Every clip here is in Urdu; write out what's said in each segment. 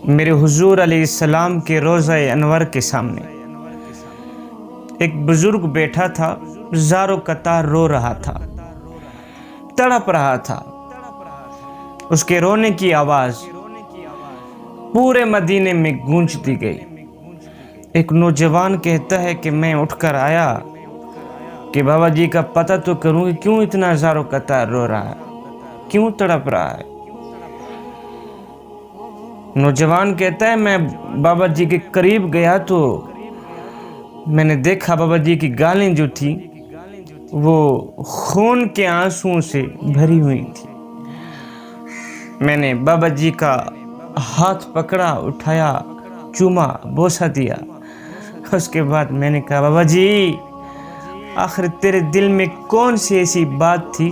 میرے حضور علیہ السلام کے روضہ انور کے سامنے ایک بزرگ بیٹھا تھا، زاروں قطار رو رہا تھا، تڑپ رہا تھا۔ اس کے رونے کی آواز پورے مدینے میں گونجتی گئی۔ ایک نوجوان کہتا ہے کہ میں اٹھ کر آیا کہ بابا جی کا پتہ تو کروں کہ کیوں اتنا زاروں قطار رو رہا ہے، کیوں تڑپ رہا ہے۔ نوجوان کہتا ہے میں بابا جی کے قریب گیا تو میں نے دیکھا بابا جی کی گالیں جو تھی وہ خون کے آنسوؤں سے بھری ہوئی تھی۔ میں نے بابا جی کا ہاتھ پکڑا، اٹھایا، چوما، بوسہ دیا۔ اس کے بعد میں نے کہا بابا جی آخر تیرے دل میں کون سی ایسی بات تھی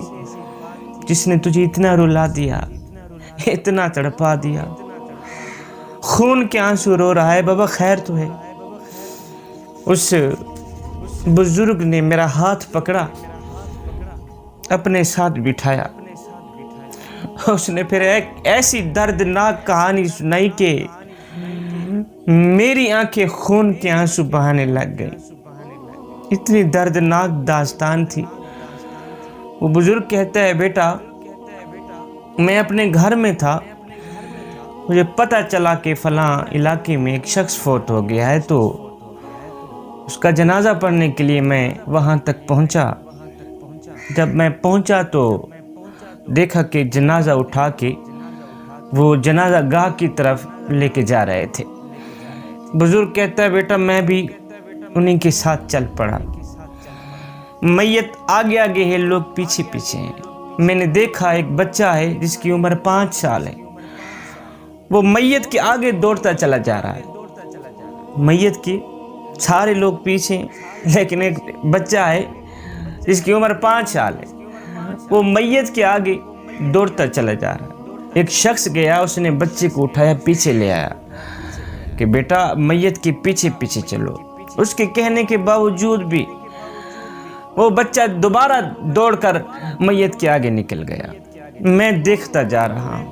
جس نے تجھے اتنا رلا دیا، اتنا تڑپا دیا، خون کے آنسو رو رہا ہے، بابا خیر تو ہے۔ اس بزرگ نے میرا ہاتھ پکڑا، اپنے ساتھ بٹھایا۔ اس نے پھر ایک ایسی دردناک کہانی سنائی کہ میری آنکھیں خون کے آنسو بہانے لگ گئی۔ اتنی دردناک داستان تھی۔ وہ بزرگ کہتا ہے بیٹا میں اپنے گھر میں تھا، مجھے پتہ چلا کہ فلاں علاقے میں ایک شخص فوت ہو گیا ہے، تو اس کا جنازہ پڑھنے کے لیے میں وہاں تک پہنچا۔ جب میں پہنچا تو دیکھا کہ جنازہ اٹھا کے وہ جنازہ گاہ کی طرف لے کے جا رہے تھے۔ بزرگ کہتا ہے بیٹا میں بھی انہیں کے ساتھ چل پڑا۔ میت آگے آگے ہے، لوگ پیچھے پیچھے ہیں۔ میں نے دیکھا ایک بچہ ہے جس کی عمر 5 سال ہے، وہ میت کے آگے دوڑتا چلا جا رہا ہے۔ میت کے سارے لوگ پیچھے ہیں، لیکن ایک بچہ ہے جس کی عمر 5 سال ہے، وہ میت کے آگے دوڑتا چلا جا رہا ہے۔ ایک شخص گیا، اس نے بچے کو اٹھایا، پیچھے لے آیا کہ بیٹا میت کے پیچھے پیچھے چلو۔ اس کے کہنے کے باوجود بھی وہ بچہ دوبارہ دوڑ کر میت کے آگے نکل گیا۔ میں دیکھتا جا رہا ہوں۔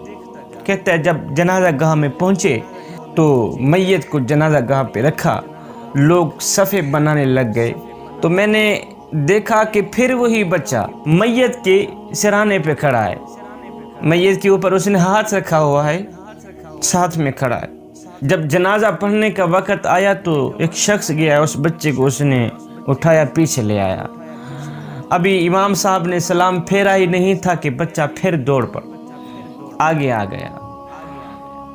کہتا ہے جب جنازہ گاہ میں پہنچے تو میت کو جنازہ گاہ پہ رکھا، لوگ صفے بنانے لگ گئے، تو میں نے دیکھا کہ پھر وہی بچہ میت کے سرانے پہ کھڑا ہے، میت کے اوپر اس نے ہاتھ رکھا ہوا ہے، ساتھ میں کھڑا ہے۔ جب جنازہ پڑھنے کا وقت آیا تو ایک شخص گیا، اس بچے کو اس نے اٹھایا، پیچھے لے آیا۔ ابھی امام صاحب نے سلام پھیرا ہی نہیں تھا کہ بچہ پھر دوڑ پڑ آگے آ گیا۔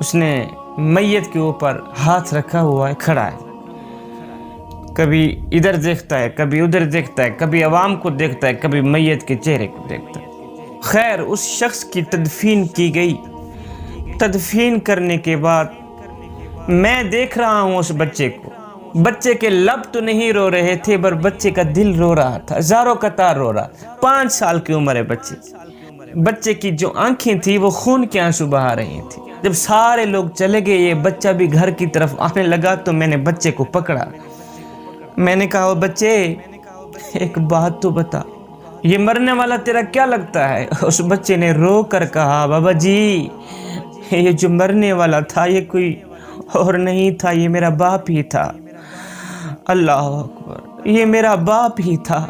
اس نے میت کے اوپر ہاتھ رکھا ہوا ہے، کھڑا ہے، کبھی ادھر دیکھتا ہے، کبھی ادھر دیکھتا ہے، کبھی عوام کو دیکھتا ہے، کبھی میت کے چہرے کو دیکھتا ہے۔ خیر اس شخص کی تدفین کی گئی۔ تدفین کرنے کے بعد میں دیکھ رہا ہوں اس بچے کو، بچے کے لب تو نہیں رو رہے تھے پر بچے کا دل رو رہا تھا، زاروں قطار رو رہا۔ 5 سال کی عمر ہے بچے کی جو آنکھیں تھی وہ خون کے آنسو بہا رہی تھی۔ جب سارے لوگ چلے گئے، یہ بچہ بھی گھر کی طرف آنے لگا تو میں نے بچے کو پکڑا۔ میں نے کہا بچے ایک بات تو بتا، یہ مرنے والا تیرا کیا لگتا ہے؟ اس بچے نے رو کر کہا بابا جی یہ جو مرنے والا تھا یہ کوئی اور نہیں تھا، یہ میرا باپ ہی تھا۔ اللہ اکبر، یہ میرا باپ ہی تھا۔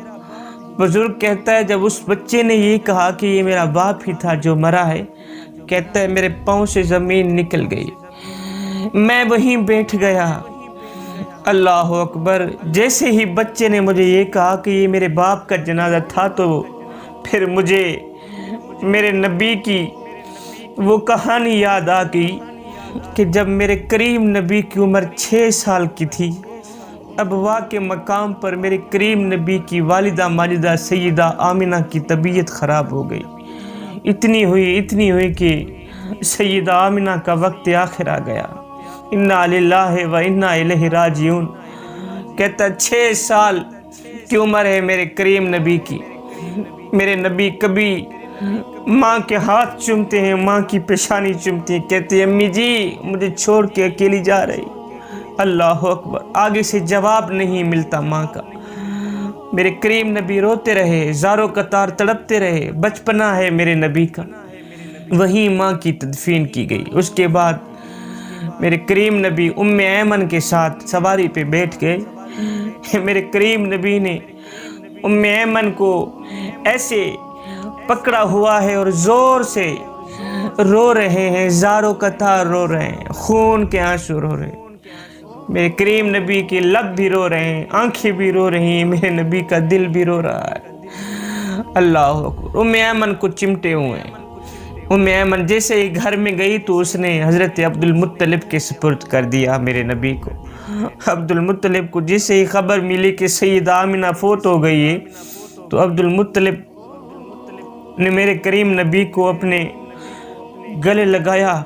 بزرگ کہتا ہے جب اس بچے نے یہ کہا کہ یہ میرا باپ ہی تھا جو مرا ہے، کہتا ہے میرے پاؤں سے زمین نکل گئی، میں وہیں بیٹھ گیا۔ اللہ اکبر، جیسے ہی بچے نے مجھے یہ کہا کہ یہ میرے باپ کا جنازہ تھا تو پھر مجھے میرے نبی کی وہ کہانی یاد آ گئی کہ جب میرے کریم نبی کی عمر 6 سال کی تھی، ابوا کے مقام پر میرے کریم نبی کی والدہ ماجدہ سیدہ آمنہ کی طبیعت خراب ہو گئی۔ اتنی ہوئی کہ سیدہ آمنہ کا وقت آخر آ گیا۔ انا للہ و انا الیہ راجعون۔ کہتا 6 سال کی عمر ہے میرے کریم نبی کی۔ میرے نبی کبھی ماں کے ہاتھ چومتے ہیں، ماں کی پیشانی چومتے ہیں، کہتے ہیں امی جی مجھے چھوڑ کے اکیلی جا رہی۔ اللہ اکبر، آگے سے جواب نہیں ملتا ماں کا۔ میرے کریم نبی روتے رہے، زاروں قطار تڑپتے رہے، بچپنا ہے میرے نبی کا۔ وہیں ماں کی تدفین کی گئی۔ اس کے بعد میرے کریم نبی ام ایمن کے ساتھ سواری پہ بیٹھ گئے۔ میرے کریم نبی نے ام ایمن کو ایسے پکڑا ہوا ہے اور زور سے رو رہے ہیں، زاروں قطار رو رہے ہیں، خون کے آنسو رو رہے ہیں۔ میرے کریم نبی کے لب بھی رو رہے ہیں، آنکھیں بھی رو رہی ہیں، میرے نبی کا دل بھی رو رہا ہے۔ اللہ اکبر۔ ام ایمن کو چمٹے ہوئے ہیں۔ ام ایمن جیسے ہی گھر میں گئی تو اس نے حضرت عبد المطلب کے سپرد کر دیا میرے نبی کو۔ عبد المطلب کو جیسے ہی خبر ملی کہ سیدہ آمنہ فوت ہو گئی ہے تو عبد المطلب نے میرے کریم نبی کو اپنے گلے لگایا،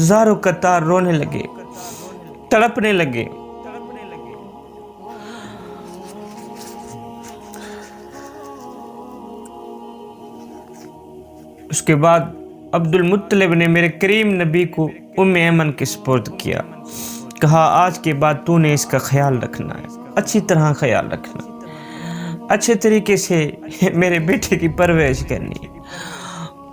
زاروں قطار رونے لگے، تڑپنے لگے۔ اس کے بعد عبد المطلب نے میرے کریم نبی کو ام ایمن کے سپرد کیا، کہا آج کے بعد تو نے اس کا خیال رکھنا ہے، اچھی طرح خیال رکھنا، اچھے طریقے سے میرے بیٹے کی پرورش کرنی ہے۔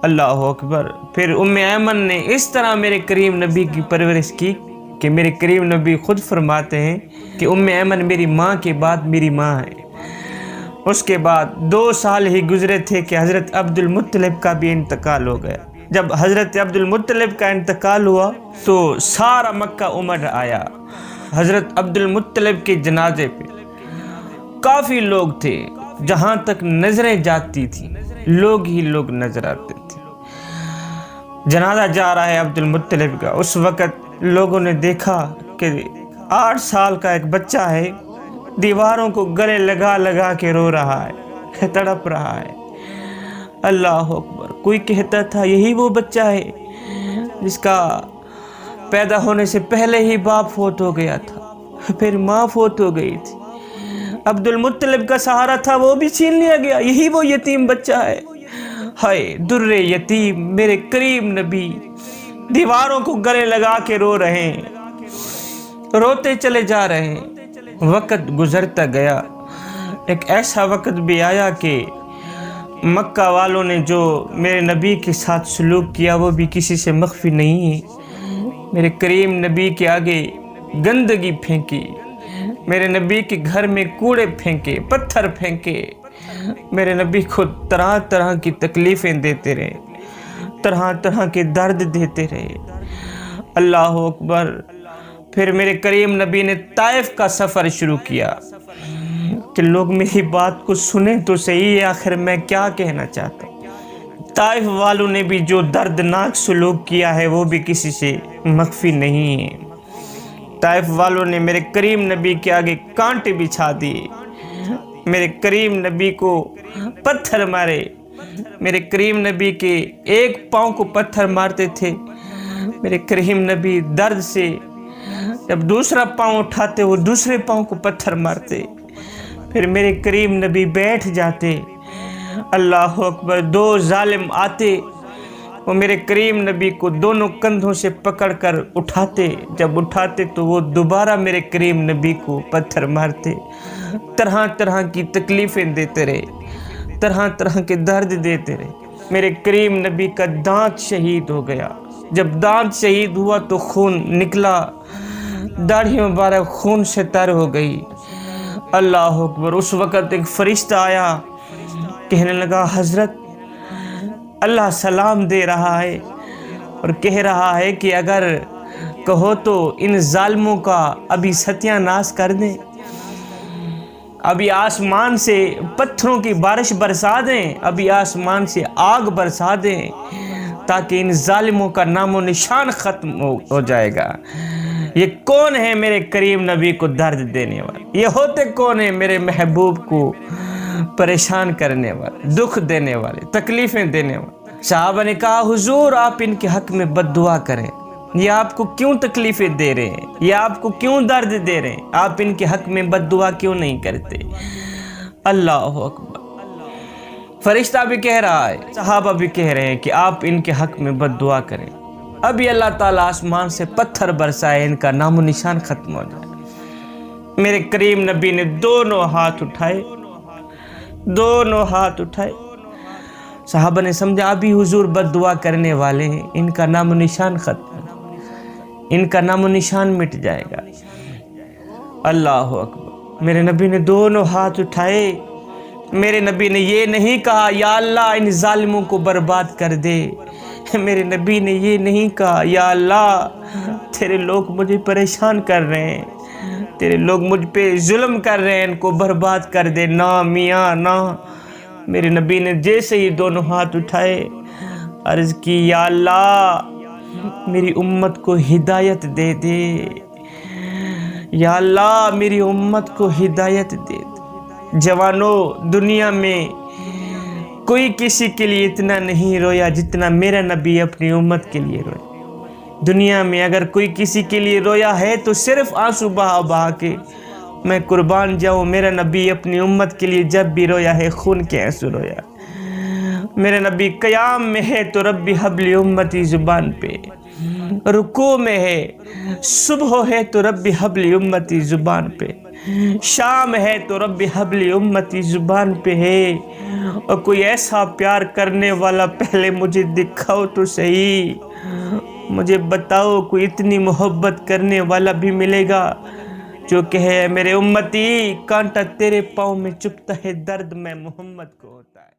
اللہ اکبر۔ پھر ام ایمن نے اس طرح میرے کریم نبی کی پرورش کی کہ میرے کریم نبی خود فرماتے ہیں کہ ام ایمن میری ماں کے بعد میری ماں ہے۔ اس کے بعد 2 سال ہی گزرے تھے کہ حضرت عبد المطلب کا بھی انتقال ہو گیا۔ جب حضرت عبد المطلب کا انتقال ہوا تو سارا مکہ امڑ آیا حضرت عبد المطلب کے جنازے پہ۔ کافی لوگ تھے، جہاں تک نظریں جاتی تھیں لوگ ہی لوگ نظر آتے تھے۔ جنازہ جا رہا ہے عبد المطلب کا، اس وقت لوگوں نے دیکھا کہ 8 سال کا ایک بچہ ہے، دیواروں کو گلے لگا لگا کے رو رہا ہے، تڑپ رہا ہے۔ اللہ اکبر۔ کوئی کہتا تھا یہی وہ بچہ ہے جس کا پیدا ہونے سے پہلے ہی باپ فوت ہو گیا تھا، پھر ماں فوت ہو گئی تھی، عبد المطلب کا سہارا تھا وہ بھی چھین لیا گیا، یہی وہ یتیم بچہ ہے۔ ہائے در یتیم، میرے کریم نبی دیواروں کو گلے لگا کے رو رہے ہیں، روتے چلے جا رہے ہیں۔ وقت گزرتا گیا، ایک ایسا وقت بھی آیا کہ مکہ والوں نے جو میرے نبی کے ساتھ سلوک کیا وہ بھی کسی سے مخفی نہیں ہے۔ میرے کریم نبی کے آگے گندگی پھینکی، میرے نبی کے گھر میں کوڑے پھینکے، پتھر پھینکے، میرے نبی کو طرح طرح کی تکلیفیں دیتے رہے، طرح طرح کے درد دیتے رہے۔ اللہ اکبر۔ پھر میرے کریم نبی نے طائف کا سفر شروع کیا کہ لوگ میری بات کو سنیں تو صحیح ہے، آخر میں کیا کہنا چاہتا ہوں۔ طائف والوں نے بھی جو دردناک سلوک کیا ہے وہ بھی کسی سے مخفی نہیں ہے۔ طائف والوں نے میرے کریم نبی کے آگے کانٹے بچھا دیے، میرے کریم نبی کو پتھر مارے، میرے کریم نبی کے ایک پاؤں کو پتھر مارتے تھے، میرے کریم نبی درد سے جب دوسرا پاؤں اٹھاتے وہ دوسرے پاؤں کو پتھر مارتے، پھر میرے کریم نبی بیٹھ جاتے۔ اللہ اکبر۔ 2 ظالم آتے، وہ میرے کریم نبی کو دونوں کندھوں سے پکڑ کر اٹھاتے، جب اٹھاتے تو وہ دوبارہ میرے کریم نبی کو پتھر مارتے، طرح طرح کی تکلیفیں دیتے رہے، طرح طرح کے درد دیتے رہے۔ میرے کریم نبی کا دانت شہید ہو گیا، جب دانت شہید ہوا تو خون نکلا، داڑھی مبارک خون سے تر ہو گئی۔ اللہ اکبر۔ اس وقت ایک فرشتہ آیا، کہنے لگا حضرت اللہ سلام دے رہا ہے اور کہہ رہا ہے کہ اگر کہو تو ان ظالموں کا ابھی ستیہ ناش کر دیں، ابھی آسمان سے پتھروں کی بارش برسا دیں، ابھی آسمان سے آگ برسا دیں تاکہ ان ظالموں کا نام و نشان ختم ہو جائے گا۔ یہ کون ہے میرے کریم نبی کو درد دینے والے؟ یہ ہوتے کون ہیں میرے محبوب کو پریشان کرنے والے، دکھ دینے والے، تکلیفیں دینے والے؟ صحابہ نے کہا حضور آپ ان کے حق میں بد دعا کریں، یہ آپ کو کیوں تکلیفیں دے رہے ہیں، یہ آپ کو کیوں درد دے رہے ہیں، آپ ان کے حق میں بد دعا کیوں نہیں کرتے؟ اللہ اکبر۔ فرشتہ بھی کہہ رہا ہے، صحابہ بھی کہہ رہے ہیں کہ آپ ان کے حق میں بد دعا کریں، ابھی اللہ تعالیٰ آسمان سے پتھر برسائے، ان کا نام و نشان ختم ہو جائے۔ میرے کریم نبی نے دونوں ہاتھ اٹھائے، دونوں ہاتھ اٹھائے۔ صحابہ نے سمجھا ابھی حضور بد دعا کرنے والے ہیں، ان کا نام و نشان ختم ہے۔ ان کا نام و نشان مٹ جائے گا۔ اللہ اکبر۔ میرے نبی نے دونوں ہاتھ اٹھائے، میرے نبی نے یہ نہیں کہا یا اللہ ان ظالموں کو برباد کر دے، میرے نبی نے یہ نہیں کہا یا اللہ تیرے لوگ مجھے پریشان کر رہے ہیں، تیرے لوگ مجھ پہ ظلم کر رہے ہیں، ان کو برباد کر دے، نہ میاں نہ۔ میرے نبی نے جیسے ہی دونوں ہاتھ اٹھائے عرض کی یا اللہ میری امت کو ہدایت دے دے، یا اللہ میری امت کو ہدایت دے دے۔ جوانوں، دنیا میں کوئی کسی کے لیے اتنا نہیں رویا جتنا میرا نبی اپنی امت کے لیے رویا۔ دنیا میں اگر کوئی کسی کے لیے رویا ہے تو صرف آنسو بہا بہا کے، میں قربان جاؤں میرا نبی اپنی امت کے لیے جب بھی رویا ہے خون کے آنسو رویا۔ میرا نبی قیام میں ہے تو ربی حبلی امتی زبان پہ، رکوع میں ہے، صبح ہے تو ربی حبلی امتی زبان پہ، شام ہے تو ربی حبلی امتی زبان پہ ہے۔ اور کوئی ایسا پیار کرنے والا پہلے مجھے دکھاؤ تو صحیح، مجھے بتاؤ کوئی اتنی محبت کرنے والا بھی ملے گا جو کہے میرے امتی کانٹا تیرے پاؤں میں چبھتا ہے، درد میں محمد کو ہوتا ہے۔